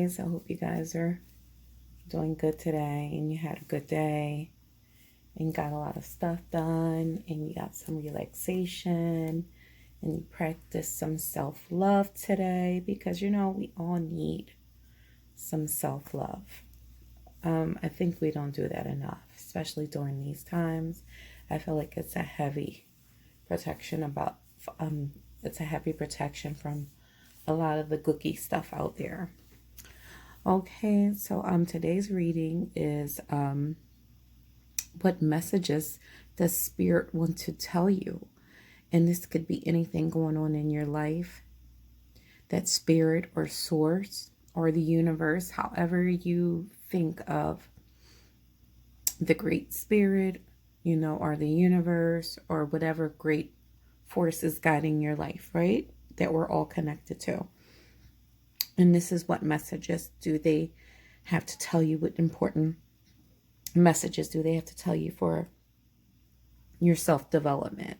guys. I hope you guys are doing good today and you had a good day and got a lot of stuff done and you got some relaxation and you practiced some self-love today because we all need some self-love. I think we don't do that enough, especially during these times. I feel like it's a heavy protection from a lot of the gooky stuff out there. Okay, so today's reading is what messages does Spirit want to tell you? And this could be anything going on in your life that Spirit or Source or the universe, however you think of the Great Spirit, or the universe or whatever great force is guiding your life, right? That we're all connected to. And this is what messages do they have to tell you? What important messages do they have to tell you for your self-development?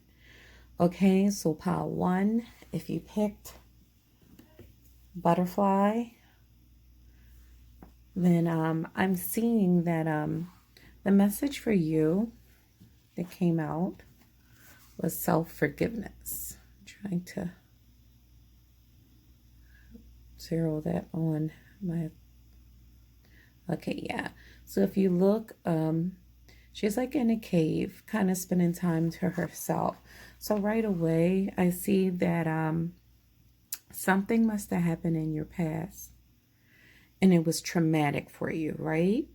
Okay, so pile 1, if you picked butterfly, then I'm seeing that the message for you that came out was self-forgiveness. I'm trying to zero that on my... Okay, yeah. So if you look, she's like in a cave, kind of spending time to herself. So right away, I see that something must have happened in your past. And it was traumatic for you, right?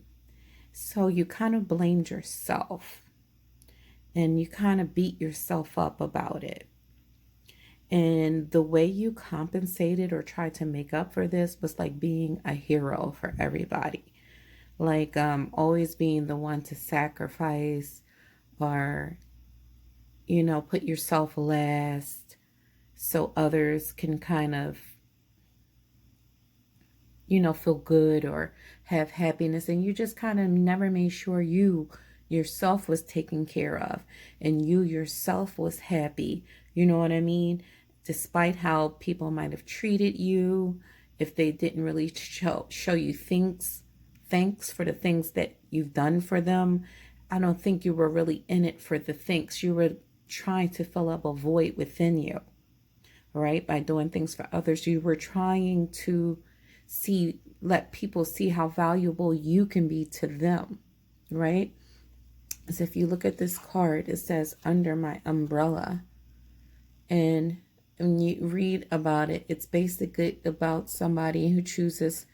So you kind of blamed yourself. And you kind of beat yourself up about it. And the way you compensated or tried to make up for this was like being a hero for everybody. Like always being the one to sacrifice or, put yourself last so others can kind of, feel good or have happiness. And you just kind of never made sure yourself was taken care of and you yourself was happy. You know what I mean? Despite how people might have treated you, if they didn't really show you thanks for the things that you've done for them, I don't think you were really in it for the thanks. You were trying to fill up a void within you, right? By doing things for others, you were trying to let people see how valuable you can be to them, right? So if you look at this card, it says under my umbrella. And when you read about it, it's basically about somebody who chooses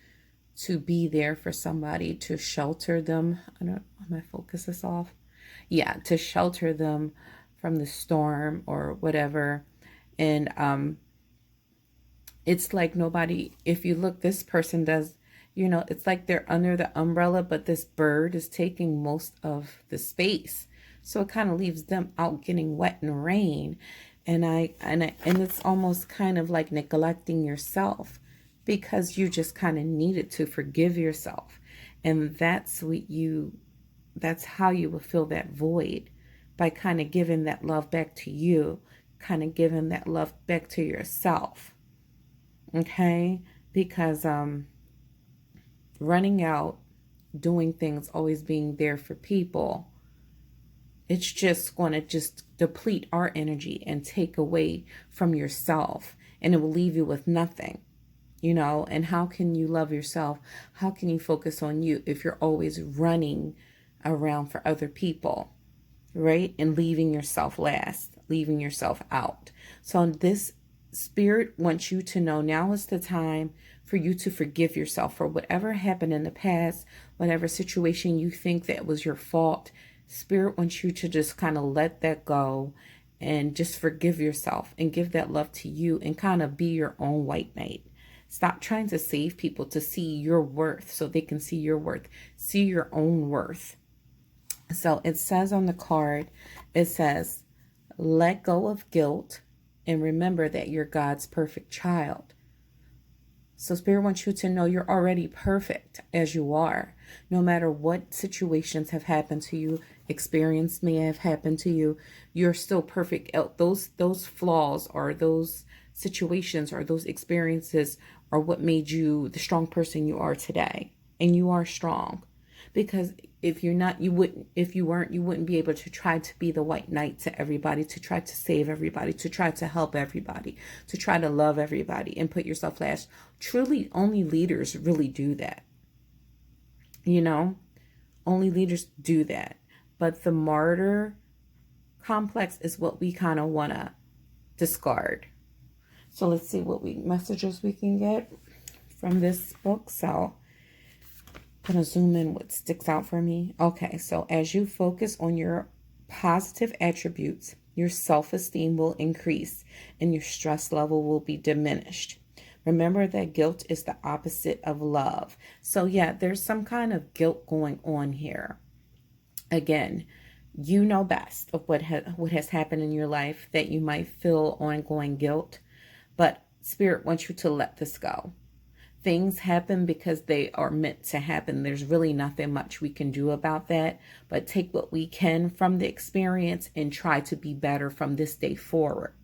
to be there for somebody, to shelter them. I don't know, my focus is off. Yeah, to shelter them from the storm or whatever. And it's like nobody, if you look, this person does, it's like they're under the umbrella, but this bird is taking most of the space. So it kind of leaves them out getting wet in rain. And it's almost kind of like neglecting yourself because you just kind of needed to forgive yourself. And that's how you will fill that void, by kind of giving that love back to you, kind of giving that love back to yourself. Okay? Because running out, doing things, always being there for people, it's just going to just deplete our energy and take away from yourself. And it will leave you with nothing, And how can you love yourself? How can you focus on you if you're always running around for other people, right? And leaving yourself last, leaving yourself out. So this Spirit wants you to know now is the time for you to forgive yourself for whatever happened in the past, whatever situation you think that was your fault. Spirit wants you to just kind of let that go and just forgive yourself and give that love to you and kind of be your own white knight. Stop trying to save people to see your worth so they can see your worth. See your own worth. So it says on the card, it says, let go of guilt and remember that you're God's perfect child. So Spirit wants you to know you're already perfect as you are. No matter what situations have happened to you, experience may have happened to you, you're still perfect. Those flaws or those situations or those experiences are what made you the strong person you are today. And you are strong. Because if you're not, you wouldn't, if you weren't, you wouldn't be able to try to be the white knight to everybody, to try to save everybody, to try to help everybody, to try to love everybody and put yourself last. Truly, only leaders really do that. You know, only leaders do that. But the martyr complex is what we kind of want to discard. So let's see what messages we can get from this book. So I'm going to zoom in what sticks out for me. Okay, so as you focus on your positive attributes, your self-esteem will increase and your stress level will be diminished. Remember that guilt is the opposite of love. So yeah, there's some kind of guilt going on here. Again, you know best of what has happened in your life that you might feel ongoing guilt, but Spirit wants you to let this go. Things happen because they are meant to happen. There's really nothing much we can do about that, but take what we can from the experience and try to be better from this day forward,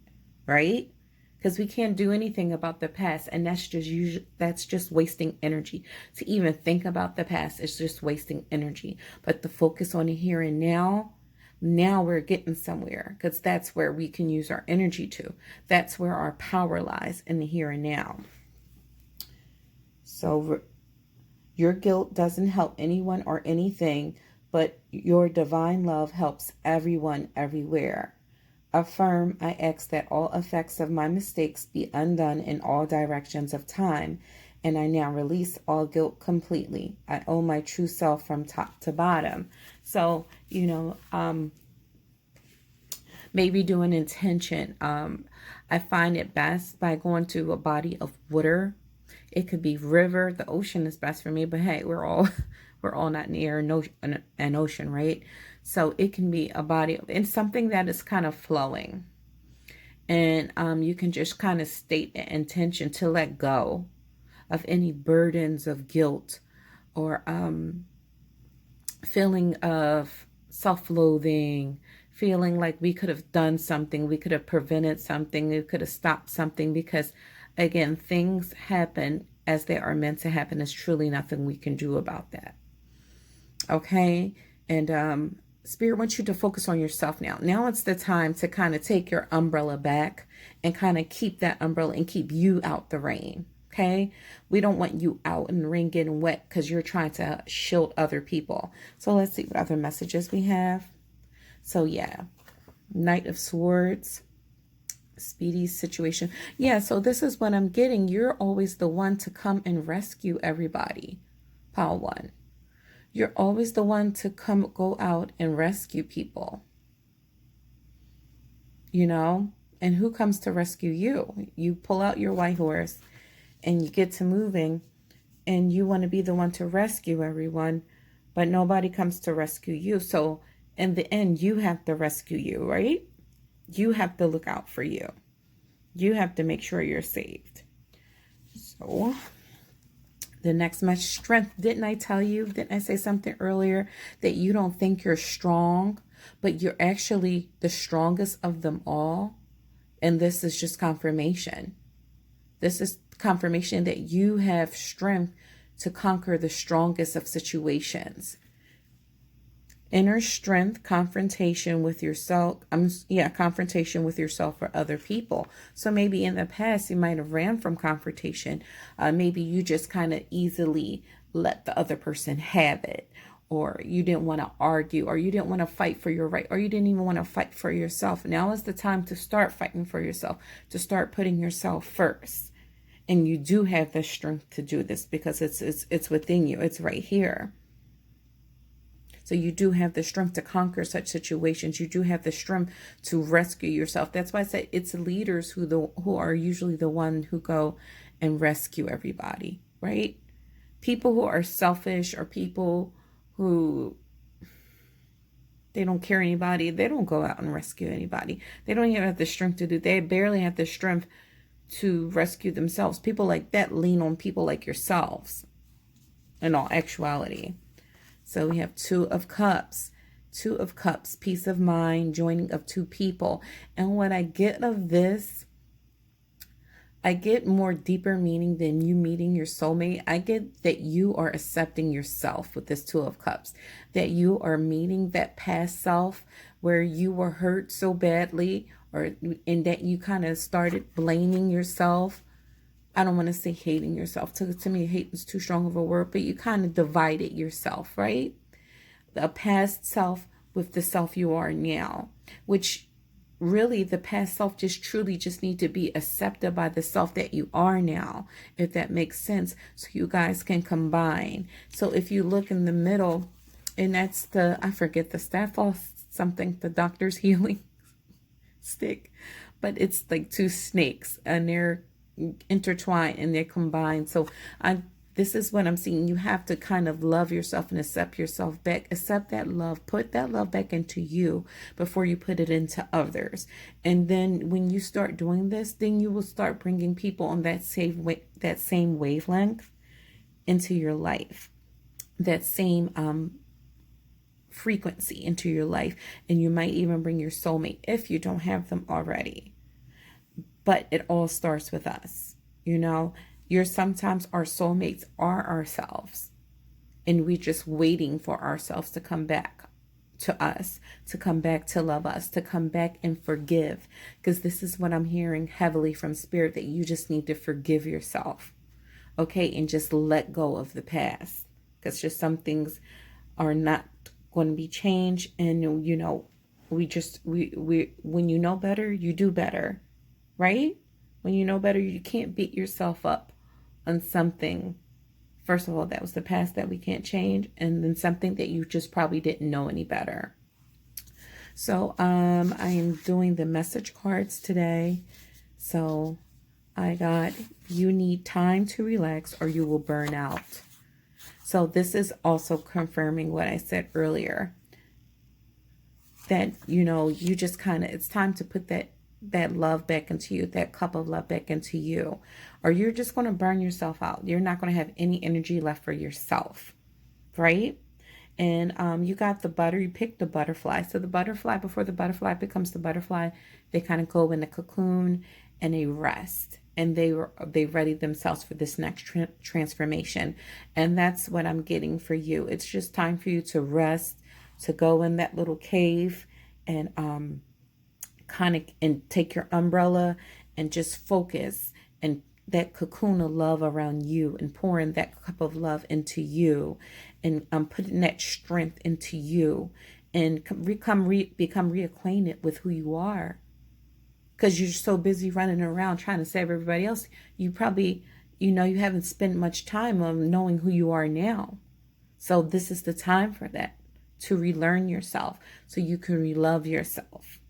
right? Because we can't do anything about the past, and that's just wasting energy. To even think about the past is just wasting energy. But to focus on the here and now we're getting somewhere, because that's where we can use our energy to. That's where our power lies, in the here and now. So your guilt doesn't help anyone or anything, but your divine love helps everyone everywhere. Affirm, I ask that all effects of my mistakes be undone in all directions of time, and I now release all guilt completely. I owe my true self from top to bottom. So, you know, maybe do an intention. I find it best by going to a body of water. It could be river. The ocean is best for me, but hey, we're all not near an ocean, right? So it can be a body and something that is kind of flowing. And you can just kind of state the intention to let go of any burdens of guilt or feeling of self-loathing, feeling like we could have done something, we could have prevented something, we could have stopped something, because again, things happen as they are meant to happen. There's truly nothing we can do about that. Okay? And Spirit wants you to focus on yourself now. Now it's the time to kind of take your umbrella back and kind of keep that umbrella and keep you out the rain. Okay? We don't want you out in the rain getting wet because you're trying to shield other people. So let's see what other messages we have. So yeah, Knight of Swords. Speedy situation. Yeah, so this is what I'm getting. You're always the one to come and rescue everybody. Pile 1. You're always the one to go out and rescue people. You know? And who comes to rescue you? You pull out your white horse and you get to moving and you want to be the one to rescue everyone, but nobody comes to rescue you. So in the end, you have to rescue you, right? You have to look out for you. You have to make sure you're saved. So the next message, strength. Didn't I tell you, didn't I say something earlier that you don't think you're strong, but you're actually the strongest of them all? And this is just confirmation. This is confirmation that you have strength to conquer the strongest of situations. Inner strength, confrontation with yourself. Confrontation with yourself or other people. So maybe in the past you might have ran from confrontation. Maybe you just kind of easily let the other person have it, or you didn't want to argue, or you didn't want to fight for your right, or you didn't even want to fight for yourself. Now is the time to start fighting for yourself, to start putting yourself first. And you do have the strength to do this because it's within you. It's right here. So you do have the strength to conquer such situations. You do have the strength to rescue yourself. That's why I said it's leaders who are usually the one who go and rescue everybody, right? People who are selfish, or people who they don't care anybody, they don't go out and rescue anybody. They don't even have the strength to do. They barely have the strength to rescue themselves. People like that lean on people like yourselves in all actuality. So we have 2 of Cups. 2 of Cups, peace of mind, joining of 2 people. And what I get of this, I get more deeper meaning than you meeting your soulmate. I get that you are accepting yourself with this Two of Cups, that you are meeting that past self where you were hurt so badly, or and that you kind of started blaming yourself. I don't want to say hating yourself. To me, hate is too strong of a word, but you kind of divided yourself, right? The past self with the self you are now, which really the past self just truly just need to be accepted by the self that you are now, if that makes sense, so you guys can combine. So if you look in the middle, and that's the, I forget the staff off something, the doctor's healing stick, but it's like two snakes and they're intertwined and they're combined. So this is what I'm seeing. You have to kind of love yourself and accept yourself back. Accept that love. Put that love back into you before you put it into others. And then when you start doing this, then you will start bringing people on that same wavelength into your life. That same frequency into your life. And you might even bring your soulmate if you don't have them already. But it all starts with us, you know. Sometimes our soulmates are ourselves, and we're just waiting for ourselves to come back to us, to come back to love us, to come back and forgive. Because this is what I'm hearing heavily from Spirit, that you just need to forgive yourself, okay, and just let go of the past. Because just some things are not going to be changed, and you know, we when you know better, you do better, right? When you know better, you can't beat yourself up on something. First of all, that was the past that we can't change, and then something that you just probably didn't know any better. So I am doing the message cards today. So I got, you need time to relax or you will burn out. So this is also confirming what I said earlier, that, you know, you just kind of, it's time to put that love back into you, that cup of love back into you, or you're just going to burn yourself out. You're not going to have any energy left for yourself, right? And you got the you picked the butterfly. So the butterfly, before the butterfly becomes the butterfly, they kind of go in the cocoon and they rest, and they ready themselves for this next transformation. And that's what I'm getting for you. It's just time for you to rest, to go in that little cave and kind of, and take your umbrella and just focus, and that cocoon of love around you, and pouring that cup of love into you, and putting that strength into you, and become reacquainted with who you are. Because you're so busy running around trying to save everybody else, you probably, you know, you haven't spent much time on knowing who you are now. So this is the time for that, to relearn yourself so you can relove yourself.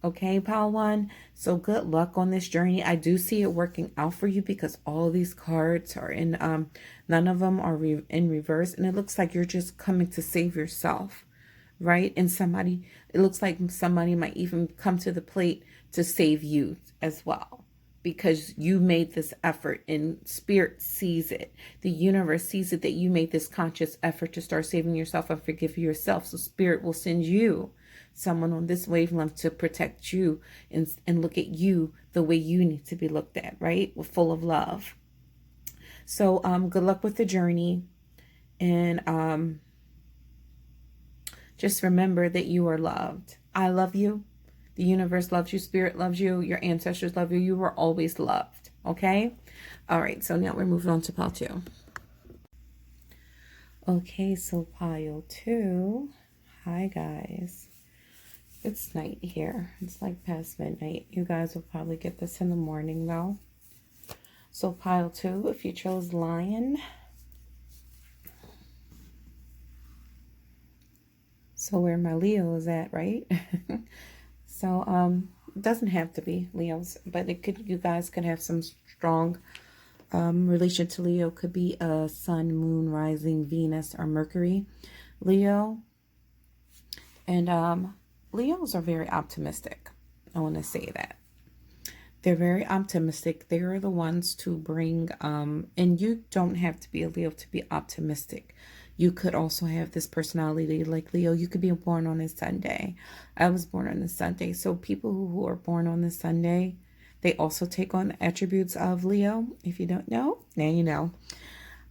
Okay, Pile 1. So good luck on this journey. I do see it working out for you, because all these cards are in, none of them are in reverse. And it looks like you're just coming to save yourself, right? And somebody, it looks like somebody might even come to the plate to save you as well, because you made this effort, and Spirit sees it. The universe sees it, that you made this conscious effort to start saving yourself and forgive yourself. So Spirit will send you someone on this wavelength to protect you and look at you the way you need to be looked at, right? We're full of love. So good luck with the journey. And just remember that you are loved. I love you. The universe loves you. Spirit loves you. Your ancestors love you. You were always loved. Okay? All right. So now we're moving on to pile 2. Okay. So pile 2. Hi, guys. It's night here. It's like past midnight. You guys will probably get this in the morning, though. So pile 2, if you chose Lion. So where my Leo is at, right? So it doesn't have to be Leos, but it could. You guys could have some strong relation to Leo. Could be a Sun, Moon, Rising, Venus, or Mercury. Leo. And Leos are very optimistic. I want to say that. They're very optimistic. They are the ones to bring, and you don't have to be a Leo to be optimistic. You could also have this personality like Leo. You could be born on a Sunday. I was born on a Sunday. So people who are born on the Sunday, They also take on the attributes of Leo. If you don't know, now you know.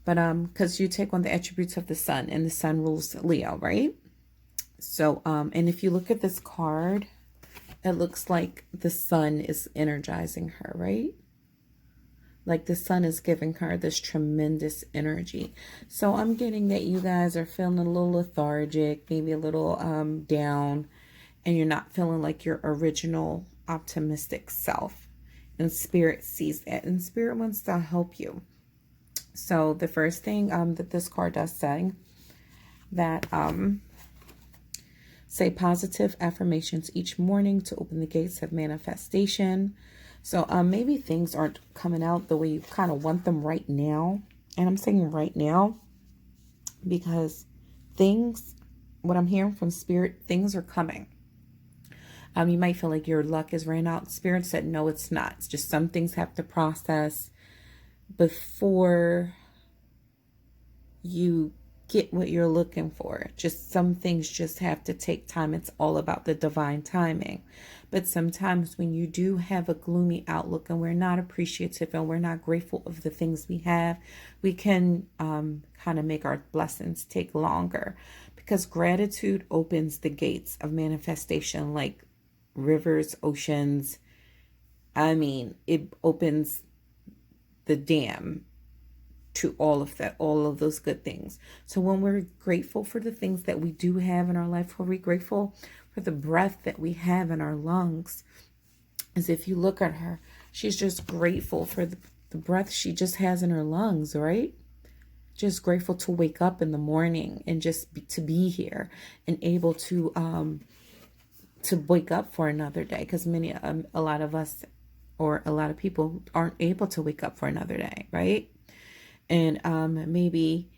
But because you take on the attributes of the sun, and the sun rules Leo, right? So and if you look at this card, it looks like the sun is energizing her, right? Like the sun is giving her this tremendous energy. So I'm getting that you guys are feeling a little lethargic, maybe a little down, and you're not feeling like your original optimistic self. And Spirit sees that, and Spirit wants to help you. So the first thing that this card does say, that say positive affirmations each morning to open the gates of manifestation. So maybe things aren't coming out the way you kind of want them right now. And I'm saying right now because things, what I'm hearing from Spirit, things are coming. You might feel like your luck is ran out. Spirit said, no, it's not. It's just some things have to process before you get what you're looking for. Just some things just have to take time. It's all about the divine timing. But sometimes when you do have a gloomy outlook and we're not appreciative and we're not grateful of the things we have, we can kind of make our blessings take longer, because gratitude opens the gates of manifestation like rivers, oceans. I mean, it opens the dam to all of that, all of those good things. So when we're grateful for the things that we do have in our life, when we're grateful for the breath that we have in our lungs, as if you look at her, she's just grateful for the breath she just has in her lungs, right? Just grateful to wake up in the morning and just to be here and able to wake up for another day, because a lot of us, or a lot of people, aren't able to wake up for another day, right? And maybe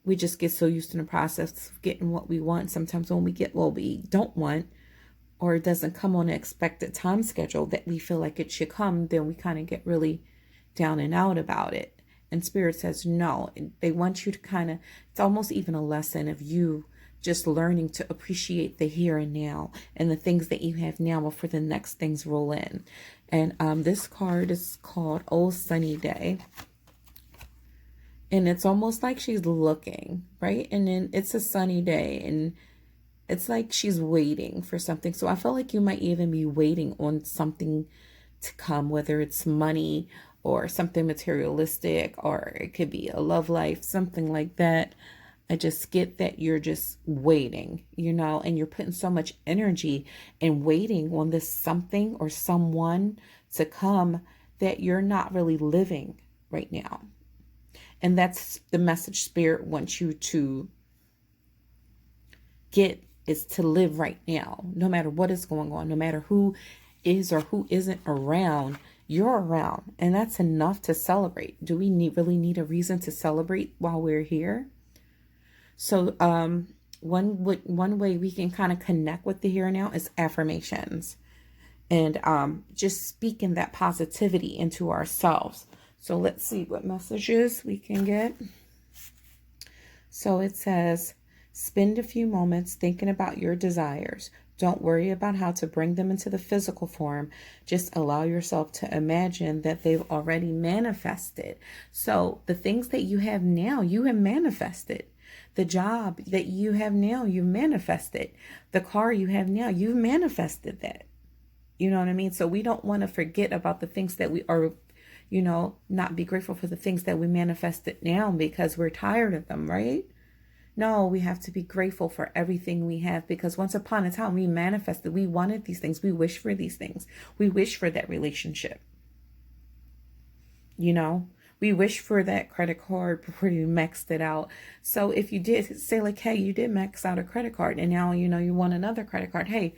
we just get so used to the process of getting what we want. Sometimes when we get what we don't want, or it doesn't come on an expected time schedule that we feel like it should come, then we kind of get really down and out about it. And Spirit says no. They want you to kind of, it's almost even a lesson of you just learning to appreciate the here and now and the things that you have now before the next things roll in. And this card is called Old Sunny Day. And it's almost like she's looking, right? And then it's a sunny day and it's like she's waiting for something. So I feel like you might even be waiting on something to come, whether it's money or something materialistic, or it could be a love life, something like that. I just get that you're just waiting, you know, and you're putting so much energy in waiting on this something or someone to come that you're not really living right now. And that's the message Spirit wants you to get, is to live right now. No matter what is going on, no matter who is or who isn't around, you're around. And that's enough to celebrate. Do we really need a reason to celebrate while we're here? So one way we can kind of connect with the here and now is affirmations. And just speaking that positivity into ourselves. So let's see what messages we can get. So it says, spend a few moments thinking about your desires. Don't worry about how to bring them into the physical form. Just allow yourself to imagine that they've already manifested. So the things that you have now, you have manifested. The job that you have now, you've manifested. The car you have now, you've manifested that. You know what I mean? So we don't want to forget about the things that we are, you know, not be grateful for the things that we manifested now because we're tired of them, right? No, we have to be grateful for everything we have, because once upon a time we manifested, we wanted these things, we wished for these things, we wished for that relationship. You know, we wish for that credit card before you maxed it out. So if you did say like, hey, you did max out a credit card and now, you know, you want another credit card, hey,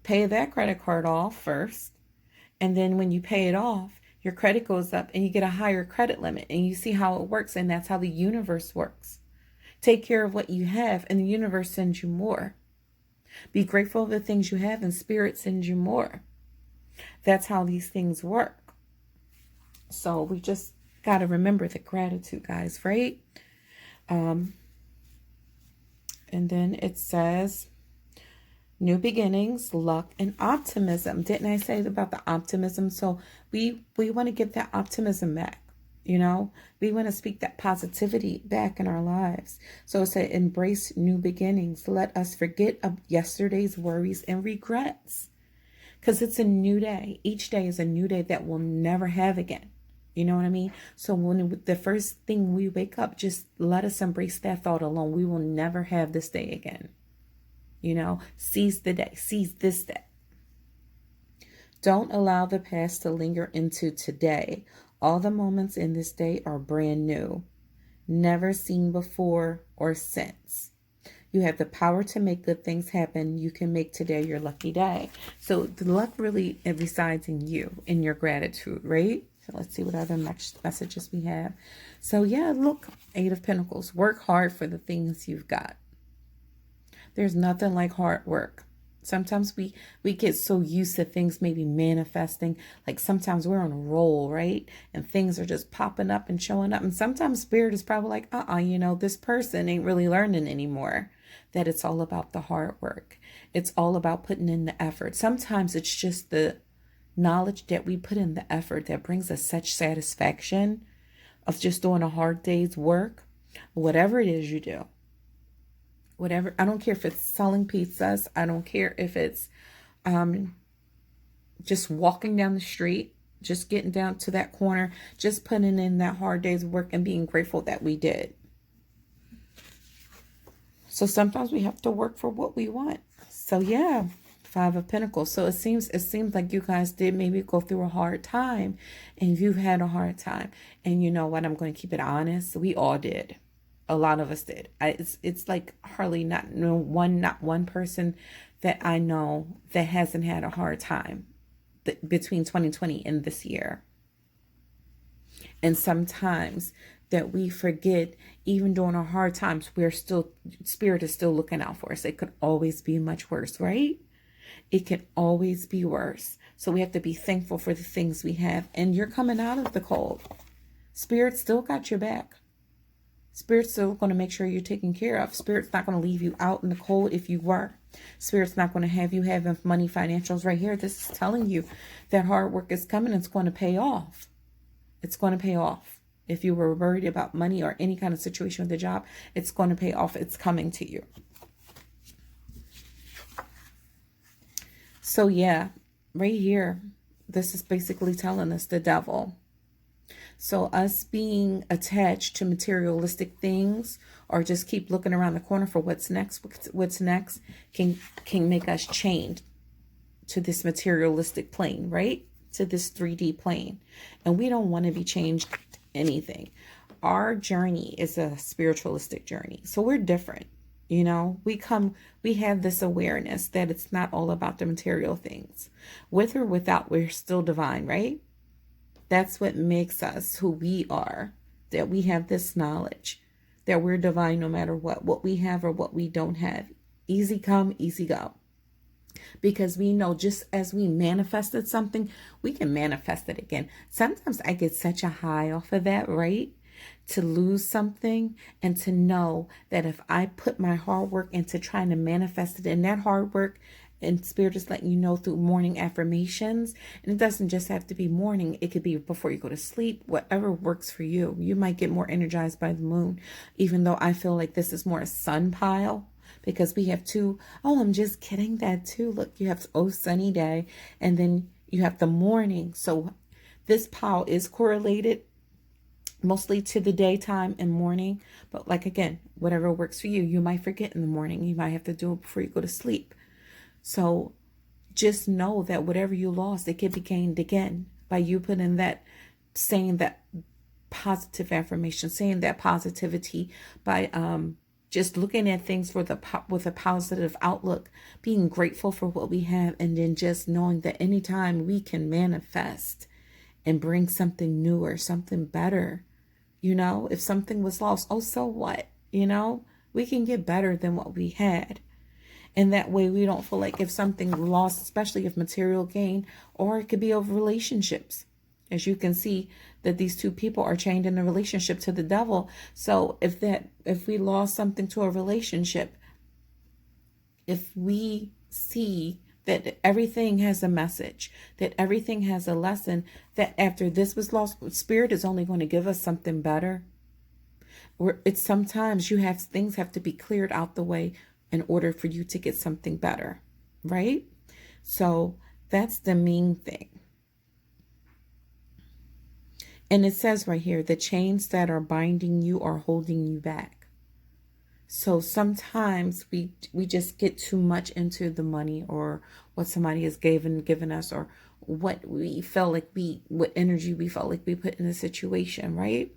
pay that credit card off first. And then when you pay it off, your credit goes up and you get a higher credit limit, and you see how it works. And that's how the universe works. Take care of what you have and the universe sends you more. Be grateful of the things you have and Spirit sends you more. That's how these things work. So we just got to remember the gratitude, guys, right? And then it says, New beginnings, luck, and optimism. Didn't I say about the optimism? So we want to get that optimism back. You know, we want to speak that positivity back in our lives. So it said, embrace new beginnings. Let us forget of yesterday's worries and regrets. Because it's a new day. Each day is a new day that we'll never have again. You know what I mean? So when the first thing we wake up, just let us embrace that thought alone. We will never have this day again. You know, seize the day, seize this day. Don't allow the past to linger into today. All the moments in this day are brand new, never seen before or since. You have the power to make good things happen. You can make today your lucky day. So the luck really resides in you, in your gratitude, right? So let's see what other messages we have. So yeah, look, 8 of Pentacles. Work hard for the things you've got. There's nothing like hard work. Sometimes we get so used to things maybe manifesting. Like sometimes we're on a roll, right? And things are just popping up and showing up. And sometimes spirit is probably like, you know, this person ain't really learning anymore. That it's all about the hard work. It's all about putting in the effort. Sometimes it's just the knowledge that we put in the effort that brings us such satisfaction of just doing a hard day's work. Whatever it is you do. Whatever, I don't care if it's selling pizzas. I don't care if it's just walking down the street, just getting down to that corner, just putting in that hard day's work and being grateful that we did. So sometimes we have to work for what we want. So yeah, 5 of Pentacles. So it seems like you guys did maybe go through a hard time, and you've had a hard time. And you know what? I'm going to keep it honest. We all did. A lot of us did. It's like hardly not one person that I know that hasn't had a hard time between 2020 and this year. And sometimes that we forget, even during our hard times, spirit is still looking out for us. It could always be much worse, right? It can always be worse. So we have to be thankful for the things we have. And you're coming out of the cold. Spirit still got your back. Spirit's still going to make sure you're taken care of. Spirit's not going to leave you out in the cold if you were. Spirit's not going to have you having money financials right here. This is telling you that hard work is coming. It's going to pay off. It's going to pay off. If you were worried about money or any kind of situation with the job, it's going to pay off. It's coming to you. So yeah, right here, this is basically telling us the devil. So us being attached to materialistic things, or just keep looking around the corner for what's next can make us chained to this materialistic plane, right? To this 3D plane. And we don't want to be changed anything. Our journey is a spiritualistic journey. So we're different. You know, we have this awareness that it's not all about the material things. With or without, we're still divine, right? That's what makes us who we are, that we have this knowledge, that we're divine no matter what we have or what we don't have. Easy come, easy go. Because we know just as we manifested something, we can manifest it again. Sometimes I get such a high off of that, right? To lose something and to know that if I put my hard work into trying to manifest it, and that hard work, and spirit is letting you know through morning affirmations. And it doesn't just have to be morning. It could be before you go to sleep, whatever works for you. You might get more energized by the moon, even though I feel like this is more a sun pile, because we have two. Oh, I'm just kidding. That too. Look, you have sunny day, and then you have the morning. So this pile is correlated mostly to the daytime and morning. But like, again, whatever works for you. You might forget in the morning. You might have to do it before you go to sleep. So just know that whatever you lost, it can be gained again by you putting that, saying that positive affirmation, saying that positivity, by just looking at things with a positive outlook, being grateful for what we have, and then just knowing that anytime we can manifest and bring something newer, something better. You know, if something was lost, oh, so what? You know, we can get better than what we had. And that way we don't feel like if something lost, especially if material gain, or it could be over relationships. As you can see that these two people are chained in a relationship to the devil. So if we lost something to a relationship, if we see that everything has a message, that everything has a lesson, that after this was lost, Spirit is only going to give us something better. It's sometimes things have to be cleared out the way in order for you to get something better, right? So that's the main thing. And it says right here, the chains that are binding you are holding you back. So sometimes we just get too much into the money or what somebody has given us, or what energy we felt like we put in a situation, right?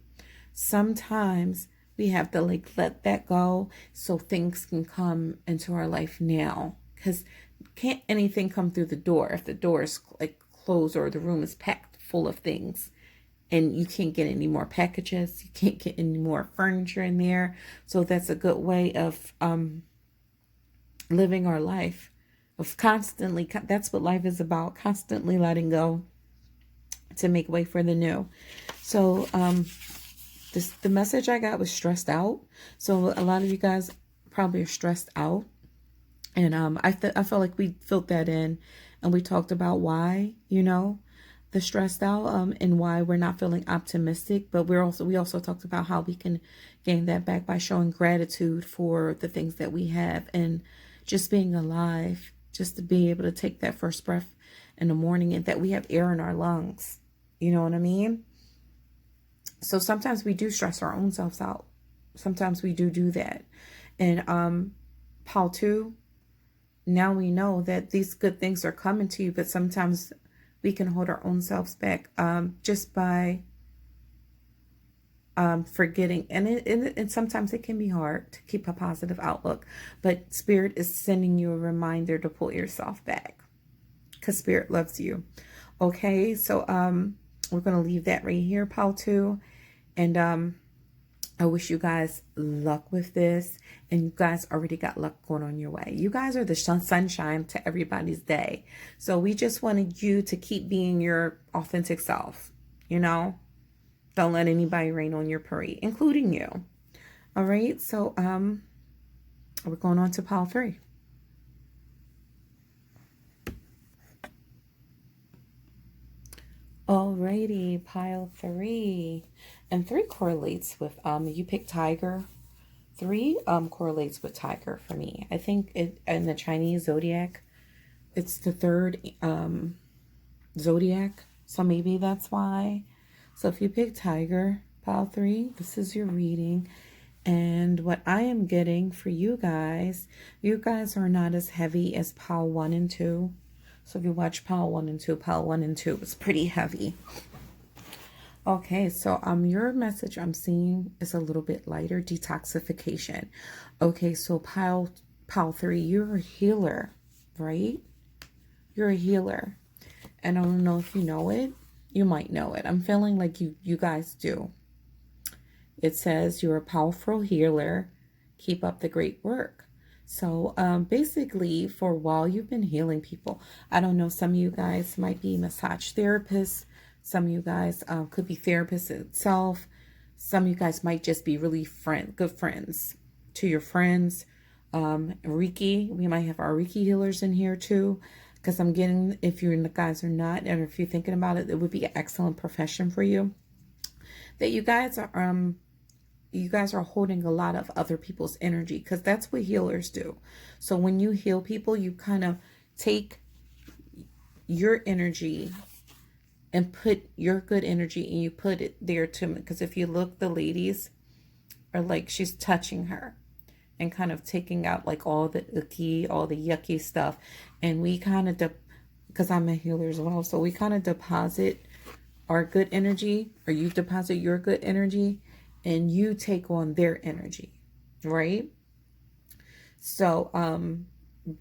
Sometimes we have to let that go so things can come into our life now. Because can't anything come through the door if the door is closed or the room is packed full of things? And you can't get any more packages. You can't get any more furniture in there. So that's a good way of living our life. Of constantly, that's what life is about. Constantly letting go to make way for the new. So the message I got was stressed out. So a lot of you guys probably are stressed out. And I felt like we filled that in, and we talked about why, the stressed out, and why we're not feeling optimistic. But we also talked about how we can gain that back by showing gratitude for the things that we have, and just being alive, just to be able to take that first breath in the morning, and that we have air in our lungs. You know what I mean? So sometimes we do stress our own selves out. Sometimes we do that. And Paul 2, now we know that these good things are coming to you, but sometimes we can hold our own selves back just by forgetting. And sometimes it can be hard to keep a positive outlook, but Spirit is sending you a reminder to pull yourself back, because Spirit loves you. Okay, so we're going to leave that right here, Paul 2. And I wish you guys luck with this. And you guys already got luck going on your way. You guys are the sunshine to everybody's day. So we just wanted you to keep being your authentic self. Don't let anybody rain on your parade, including you. All right. So we're going on to pile 3. Alrighty, pile 3. And 3 correlates with you pick Tiger. 3 correlates with Tiger for me. I think it in the Chinese zodiac, it's the 3rd zodiac. So maybe that's why. So if you pick Tiger, pile 3, this is your reading. And what I am getting for you guys are not as heavy as pile 1 and 2. So if you watch pile 1 and 2, pile 1 and 2 is pretty heavy. Okay, so your message I'm seeing is a little bit lighter, detoxification. Okay, so pile 3, you're a healer, right? You're a healer. And I don't know if you know it. You might know it. I'm feeling like you guys do. It says you're a powerful healer. Keep up the great work. So basically, for a while you've been healing people. I don't know, some of you guys might be massage therapists. Some of you guys could be therapists itself. Some of you guys might just be really good friends to your friends. Reiki, we might have our Reiki healers in here too. Because I'm getting, if you guys are not, and if you're thinking about it, it would be an excellent profession for you. That you guys are holding a lot of other people's energy, because that's what healers do. So when you heal people, you kind of take your energy and put your good energy, and you put it there too. Because if you look, the ladies are like, she's touching her and kind of taking out like all the icky, all the yucky stuff. And we kind of, because I'm a healer as well, so we kind of deposit our good energy, or you deposit your good energy, and you take on their energy, right? So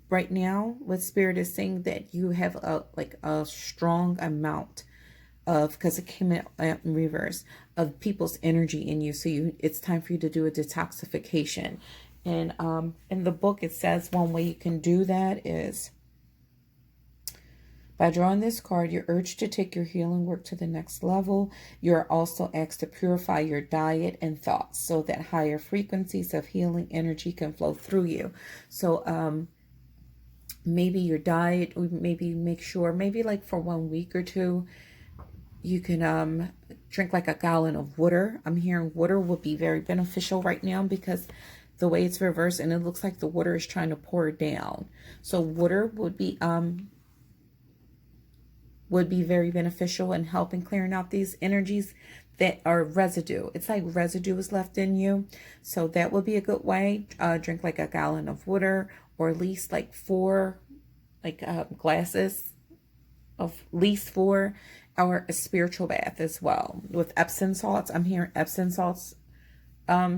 right now, what Spirit is saying, that you have a strong amount of, because it came out in reverse, of people's energy in you. So it's time for you to do a detoxification. And in the book, it says one way you can do that is by drawing this card. You're urged to take your healing work to the next level. You're also asked to purify your diet and thoughts so that higher frequencies of healing energy can flow through you. So maybe your diet, or maybe make sure, maybe like for 1 week or two, you can drink like a gallon of water. I'm hearing water would be very beneficial right now because the way it's reversed and it looks like the water is trying to pour down. So water would be very beneficial in helping clearing out these energies that are residue. It's like residue is left in you. So that would be a good way. Drink like a gallon of water, or at least like 4 glasses of least 4, or a spiritual bath as well with Epsom salts. I'm hearing Epsom salts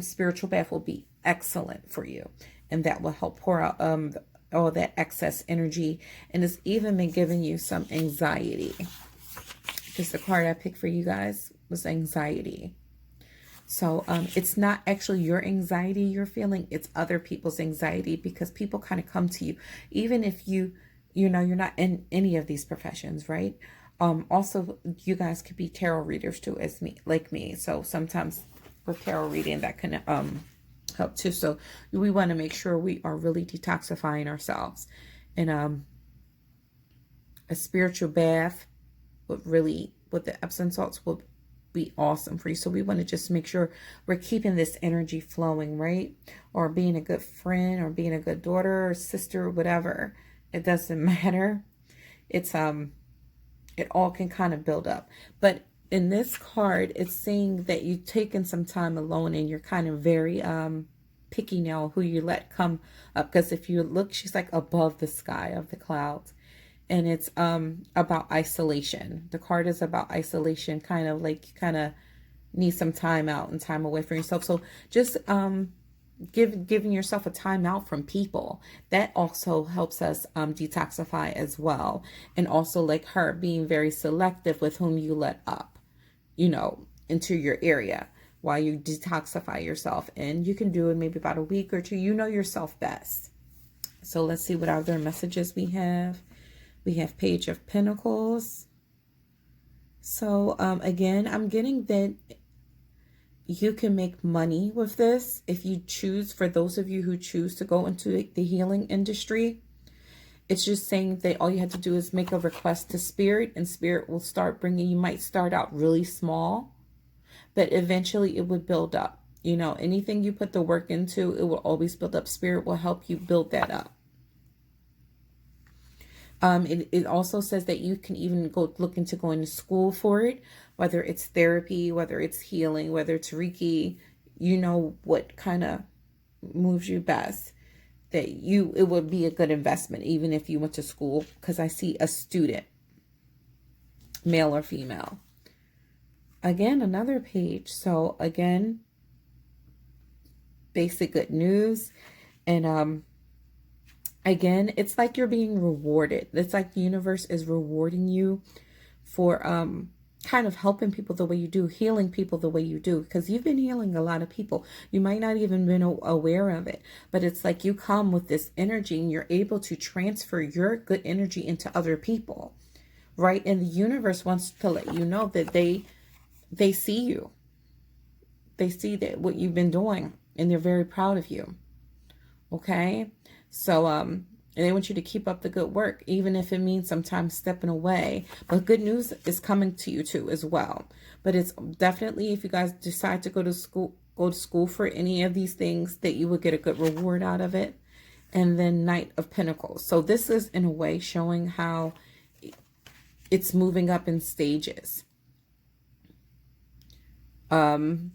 spiritual bath will be excellent for you, and that will help pour out all that excess energy. And it's even been giving you some anxiety, because the card I picked for you guys was anxiety. So it's not actually your anxiety you're feeling, it's other people's anxiety, because people kind of come to you, even if you're not in any of these professions, right? Also, you guys could be tarot readers too, as me, like me. So sometimes with tarot reading, that can help too. So we want to make sure we are really detoxifying ourselves. And a spiritual bath would really, with the Epsom salts, will be awesome for you. So we want to just make sure we're keeping this energy flowing, right? Or being a good friend, or being a good daughter or sister, or whatever. It doesn't matter. It's it all can kind of build up. But in this card, it's saying that you've taken some time alone, and you're kind of very picky now who you let come up. Because if you look, she's like above the sky of the clouds. And it's about isolation. The card is about isolation, kind of like you kind of need some time out and time away from yourself. So just giving yourself a time out from people, that also helps us detoxify as well. And also, like her, being very selective with whom you let up, into your area while you detoxify yourself. And you can do it maybe about a week or two. You know yourself best. So let's see what other messages we have. We have Page of Pentacles. So again, I'm getting that you can make money with this if you choose. For those of you who choose to go into the healing industry, it's just saying that all you have to do is make a request to Spirit, and Spirit will start bringing. You might start out really small, but eventually it would build up. Anything you put the work into, it will always build up. Spirit will help you build that up. It also says that you can even go look into going to school for it, whether it's therapy, whether it's healing, whether it's Reiki. What kind of moves you best. It would be a good investment, even if you went to school, because I see a student, male or female. Again, another page. So again, basic good news. And again, it's like you're being rewarded. It's like the universe is rewarding you for kind of helping people the way you do, healing people the way you do, because you've been healing a lot of people. You might not even been aware of it, but it's like you come with this energy and you're able to transfer your good energy into other people, right? And the universe wants to let you know that they see you. They see that what you've been doing, and they're very proud of you. Okay? So, and they want you to keep up the good work, even if it means sometimes stepping away. But good news is coming to you too as well. But it's definitely, if you guys decide to go to school for any of these things, that you would get a good reward out of it. And then Knight of Pentacles. So this is in a way showing how it's moving up in stages. And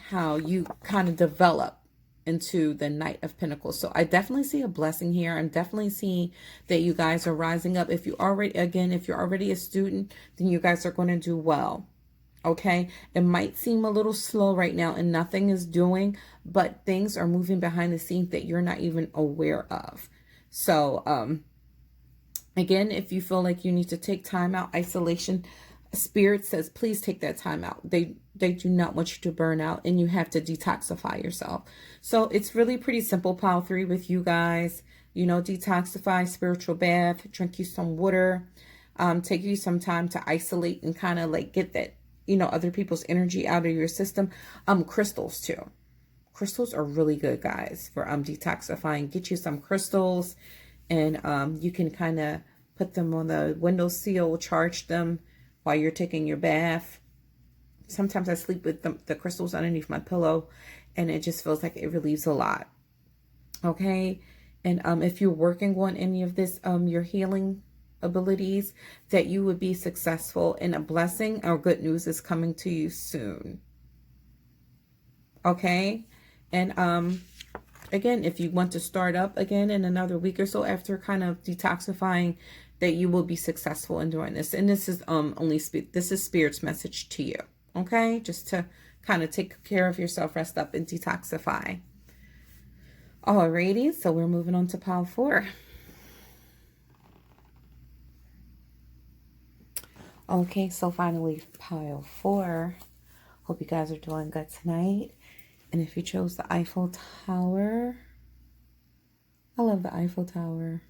how you kind of develop into the Knight of Pentacles. So I definitely see a blessing here. I'm definitely seeing that you guys are rising up. If you're already a student, then you guys are going to do well. Okay. It might seem a little slow right now and nothing is doing, but things are moving behind the scenes that you're not even aware of. So, again, if you feel like you need to take time out, isolation, Spirit says, please take that time out. They do not want you to burn out, and you have to detoxify yourself. So it's really pretty simple, pile 3 with you guys. Detoxify, spiritual bath, drink you some water, take you some time to isolate and kind of like get that, other people's energy out of your system. Crystals too. Crystals are really good, guys, for detoxifying. Get you some crystals And you can kind of put them on the windowsill, charge them while you're taking your bath. Sometimes I sleep with the crystals underneath my pillow, and it just feels like it relieves a lot. Okay. And if you're working on any of this, your healing abilities, that you would be successful, and a blessing or good news is coming to you soon. Okay. And again, if you want to start up again in another week or so after kind of detoxifying, that you will be successful in doing this. And this is this is Spirit's message to you. Okay. Just to kind of take care of yourself, rest up, and detoxify. Alrighty, so we're moving on to pile 4. Okay, so finally pile 4. Hope you guys are doing good tonight. And if you chose the Eiffel Tower, I love the Eiffel Tower.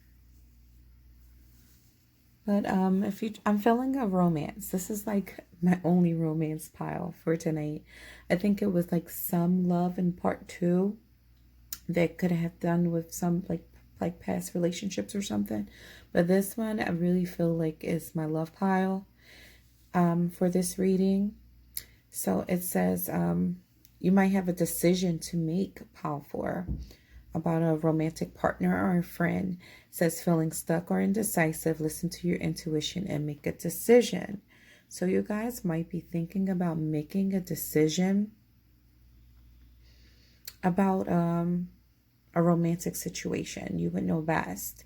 But I'm feeling a romance. This is like my only romance pile for tonight. I think it was like some love in part 2. That could have done with some like past relationships or something, but this one I really feel like is my love pile for this reading. So it says you might have a decision to make, pile 4, about a romantic partner or a friend. It says feeling stuck or indecisive, listen to your intuition and make a decision. So you guys might be thinking about making a decision about a romantic situation. You would know best.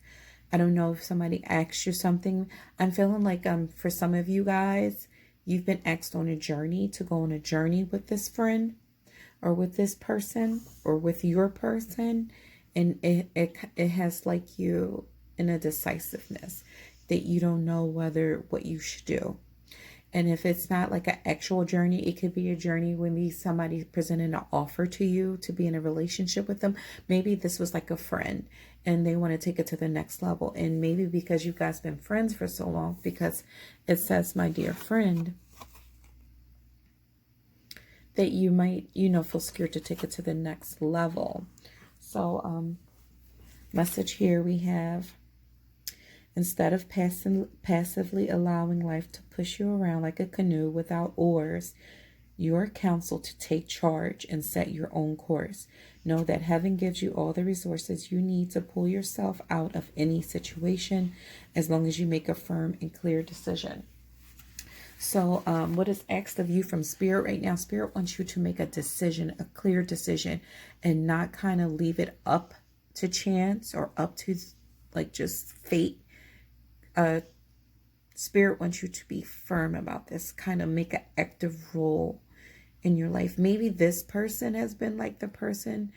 I don't know if somebody asks you something. I'm feeling like for some of you guys, you've been asked on a journey, to go on a journey with this friend or with this person or with your person, and it has like you in a decisiveness that you don't know what you should do. And if it's not like an actual journey, it could be a journey when somebody presented an offer to you to be in a relationship with them. Maybe this was like a friend and they want to take it to the next level. And maybe because you guys been friends for so long, because it says, my dear friend, that you might, feel scared to take it to the next level. So, message here we have, instead of passively allowing life to push you around like a canoe without oars, you are counseled to take charge and set your own course. Know that heaven gives you all the resources you need to pull yourself out of any situation, as long as you make a firm and clear decision. So what is asked of you from Spirit right now? Spirit wants you to make a decision, a clear decision, and not kind of leave it up to chance or up to like just fate. Spirit wants you to be firm about this, kind of make an active role in your life. Maybe this person has been like the person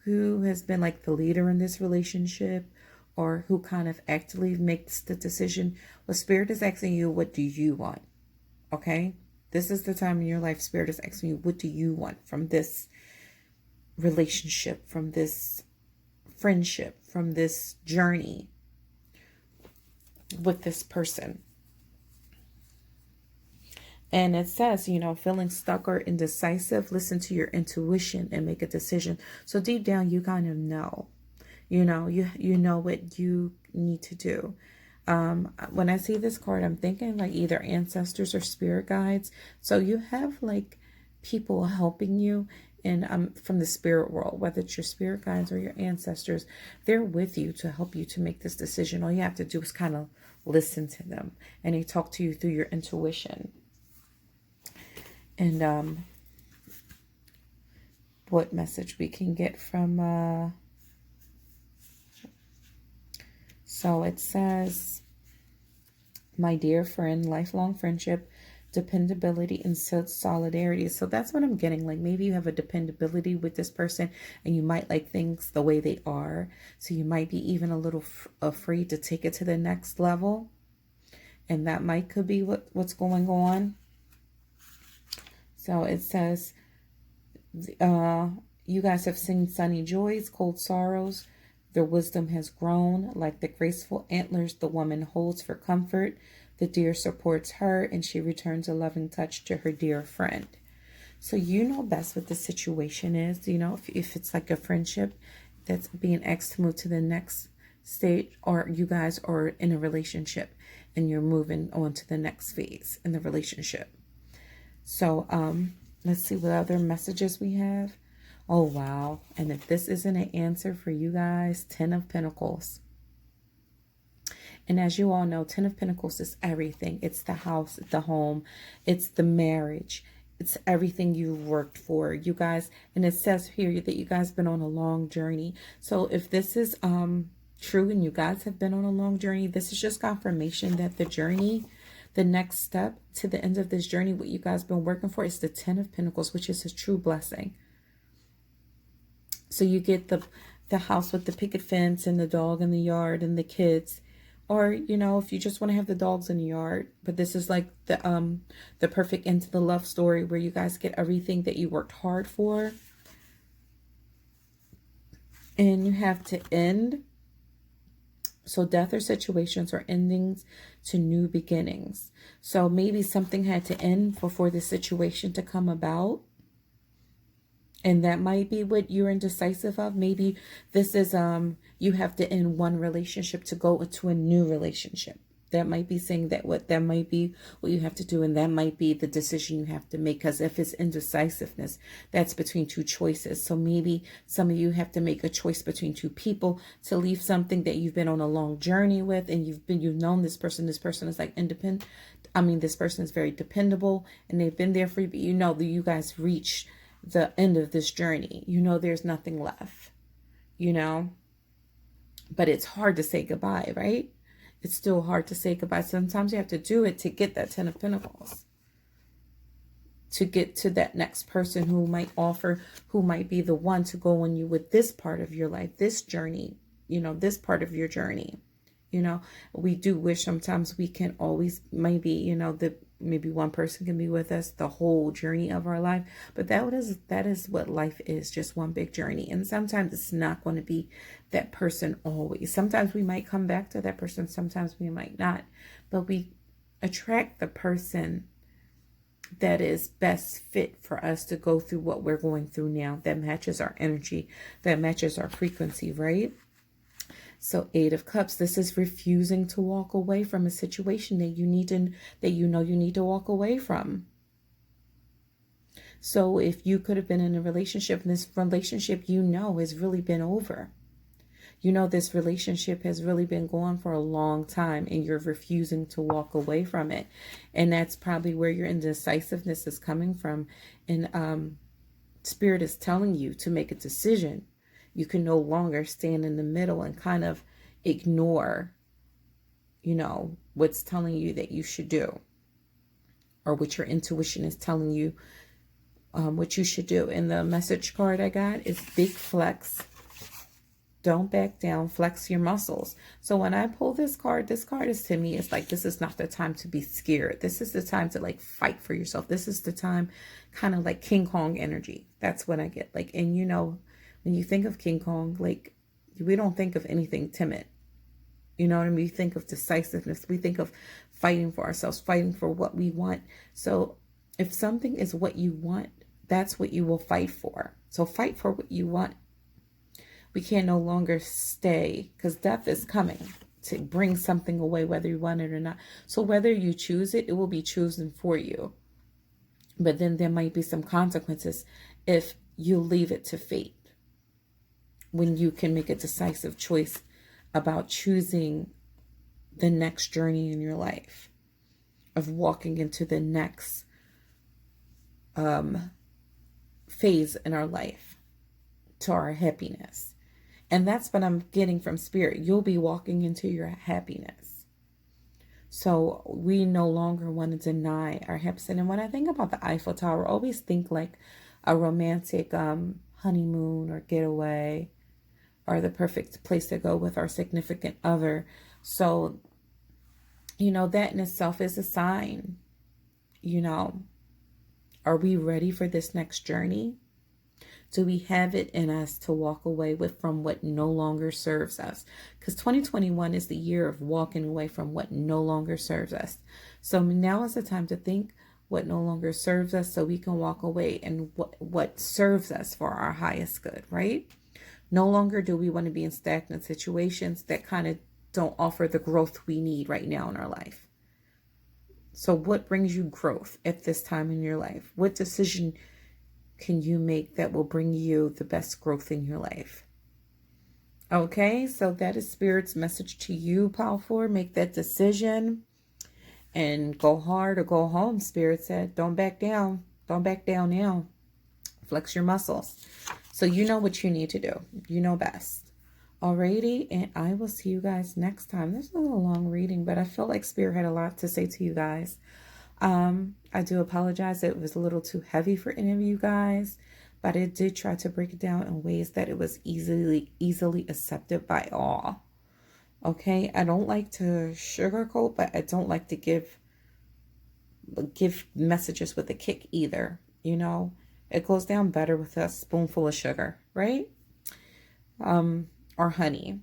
who has been like the leader in this relationship, or who kind of actively makes the decision. Well, Spirit is asking you, what do you want? Okay, this is the time in your life Spirit is asking you, what do you want from this relationship, from this friendship, from this journey with this person? And it says, feeling stuck or indecisive, listen to your intuition and make a decision. So deep down, you kind of know, you know what you need to do. When I see this card, I'm thinking like either ancestors or spirit guides. So you have like people helping you, and from the spirit world, whether it's your spirit guides or your ancestors, they're with you to help you to make this decision. All you have to do is kind of listen to them, and they talk to you through your intuition. And what message we can get from so it says, my dear friend, lifelong friendship, dependability, and solidarity. So that's what I'm getting. Like maybe you have a dependability with this person, and you might like things the way they are. So you might be even a little afraid to take it to the next level. And that could be what's going on. So it says, you guys have seen sunny joys, cold sorrows. Their wisdom has grown. Like the graceful antlers the woman holds for comfort, the deer supports her, and she returns a loving touch to her dear friend. So you know best what the situation is. If it's like a friendship that's being asked to move to the next stage, or you guys are in a relationship and you're moving on to the next phase in the relationship. So let's see what other messages we have. Oh, wow. And if this isn't an answer for you guys, 10 of Pentacles. And as you all know, 10 of Pentacles is everything. It's the house, the home, it's the marriage. It's everything you've worked for, you guys. And it says here that you guys been on a long journey. So if this is true and you guys have been on a long journey, this is just confirmation that the journey, the next step to the end of this journey, what you guys been working for, is the 10 of Pentacles, which is a true blessing. So you get the house with the picket fence and the dog in the yard and the kids. Or, you know, if you just want to have the dogs in the yard. But this is like the perfect end to the love story where you guys get everything that you worked hard for. And you have to end. So death or situations or endings to new beginnings. So maybe something had to end before the situation to come about. And that might be what you're indecisive of. Maybe this is, you have to end one relationship to go into a new relationship. That might be saying that might be what you have to do. And that might be the decision you have to make. Because if it's indecisiveness, that's between two choices. So maybe some of you have to make a choice between two people to leave something that you've been on a long journey with. And you've known this person. This person is like independent. I mean, this person is very dependable and they've been there for you. But you know that you guys reach the end of this journey. You know, there's nothing left, you know, but it's hard to say goodbye, right? It's still hard to say goodbye. Sometimes you have to do it to get that 10 of Pentacles, to get to that next person who might be the one to go on you with this part of your life, this journey, you know, this part of your journey. You know, we do wish sometimes we can always, maybe, you know, maybe one person can be with us the whole journey of our life. But that is what life is, just one big journey. And sometimes it's not going to be that person always. Sometimes we might come back to that person. Sometimes we might not. But we attract the person that is best fit for us to go through what we're going through now. That matches our energy. That matches our frequency, right? So 8 of Cups, this is refusing to walk away from a situation that you need to walk away from. So if you could have been in a relationship, and this relationship, you know, has really been over. You know, this relationship has really been going for a long time and you're refusing to walk away from it. And that's probably where your indecisiveness is coming from. And Spirit is telling you to make a decision. You can no longer stand in the middle and kind of ignore, you know, what's telling you that you should do, or what your intuition is telling you what you should do. And the message card I got is big flex. Don't back down, flex your muscles. So when I pull this card is to me, it's like, this is not the time to be scared. This is the time to like fight for yourself. This is the time, kind of like King Kong energy. That's what I get. Like, and you know, when you think of King Kong, like, we don't think of anything timid. You know what I mean? We think of decisiveness. We think of fighting for ourselves, fighting for what we want. So if something is what you want, that's what you will fight for. So fight for what you want. We can no longer stay, because death is coming to bring something away, whether you want it or not. So whether you choose it, it will be chosen for you. But then there might be some consequences if you leave it to fate. When you can make a decisive choice about choosing the next journey in your life, of walking into the next phase in our life, to our happiness. And that's what I'm getting from Spirit. You'll be walking into your happiness. So we no longer want to deny our happiness. And when I think about the Eiffel Tower, I always think like a romantic honeymoon or getaway, or the perfect place to go with our significant other. So, you know, that in itself is a sign. You know, are we ready for this next journey? Do we have it in us to walk away from what no longer serves us? Because 2021 is the year of walking away from what no longer serves us. So now is the time to think, what no longer serves us, so we can walk away and what serves us for our highest good, right? No longer do we want to be in stagnant situations that kind of don't offer the growth we need right now in our life. So what brings you growth at this time in your life? What decision can you make that will bring you the best growth in your life? Okay, so that is Spirit's message to you, Power 4. Make that decision and go hard or go home. Spirit said, don't back down. Don't back down now. Flex your muscles. So you know what you need to do. You know best. Alrighty, and I will see you guys next time. This is a little long reading, but I feel like Spirit had a lot to say to you guys. I do apologize. It was a little too heavy for any of you guys, but I did try to break it down in ways that it was easily accepted by all. Okay, I don't like to sugarcoat, but I don't like to give messages with a kick either. You know, it goes down better with a spoonful of sugar, right? Or honey.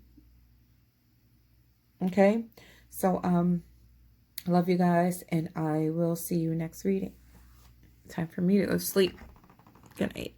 Okay, so I love you guys, and I will see you next reading. Time for me to go to sleep. Good night.